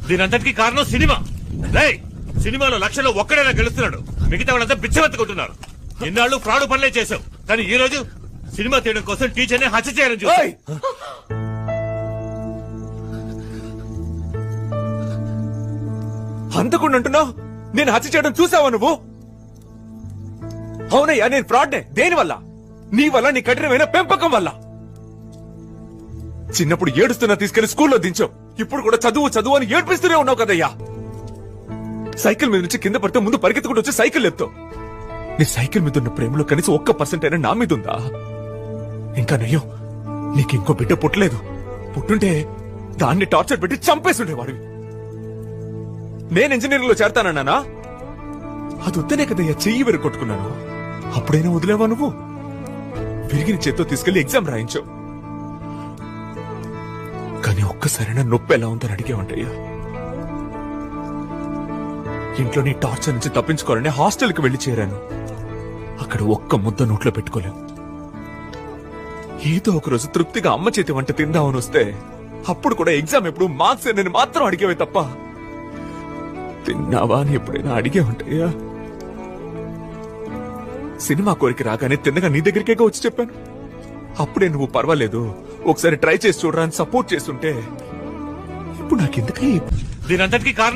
దీనంతటికి కారణం సినిమా. రేయ్, సినిమాలో లక్షల్లో ఒక్కడైనా గెలుస్తున్నాడు, మిగతా వాళ్ళంతా బిచ్చమెత్తుకుంటున్నారు. ఎన్నాళ్ళు ఫ్రాడ్ పనులే చేశావు, కానీ ఈ రోజు సినిమా తీయడం కోసం టీచర్ని హత్య చేయాలని చూసావు. అంతకుండా అంటున్నావు, నేను హత్య చేయడం చూసావా నువ్వు? అవునయ్యా, నేను ఫ్రాడ్నే. దేని వల్ల? నీ వల్ల, నీ కఠినమైన పెంపకం వల్ల. చిన్నప్పుడు ఏడుస్తున్నా తీసుకెళ్లి స్కూల్లో దించావు, ఇప్పుడు కూడా చదువు చదువు అని ఏడ్పిస్తూనే ఉన్నావు కదయ్యా. సైకిల్ మీద నుంచి కింద పడితే ముందు పరిగెత్తుకుంటూ వచ్చి సైకిల్ ఎత్తావు. నీ సైకిల్ మీద ఉన్న ప్రేమలో కనీసం 1% అయినా నా మీద ఉందా? ఇంకా నయ్యో, నీకు ఇంకో బిడ్డ పుట్టలేదు. పుట్టుంటే దాన్ని టార్చర్ పెట్టి చంపేసి ఉండేవాడివి. నేను ఇంజనీరింగ్ లో చేరతానన్నానా? అది వద్దనే కదయ్యా చెయ్యి విరగొట్టుకున్నాను. అప్పుడైనా వదిలేవా నువ్వు? విరిగిన చేత్తో తీసుకెళ్లి ఎగ్జామ్ రాయించావు. కానీ ఒక్కసారైనా నొప్పి ఎలా ఉందని అడిగేవంటయ్యా. ఇంట్లో నీ టార్చర్ నుంచి తప్పించుకోవాలని హాస్టల్కి వెళ్లి చేరాను. అక్కడ ఒక్క ముద్ద నోట్లో పెట్టుకోలేవు. ఏదో ఒక రోజు తృప్తిగా అమ్మ చేతి వంట తిందామని వస్తే అప్పుడు కూడా ఎగ్జామ్ ఎప్పుడు మార్క్స్ నేను మాత్రం అడిగేవే తప్ప తిన్నావా అని ఎప్పుడైనా అడిగేవంటయ్యా. సినిమా కోరిక రాగానే తిన్నగా నీ దగ్గరికే వచ్చి చెప్పాను. అప్పుడే నువ్వు పర్వాలేదు, ఒకసారి ట్రై చేసి చూడరా అని సపోర్ట్ చేస్తుంటే ఇప్పుడు నాకెందుకీ దీనంతటికి కారణం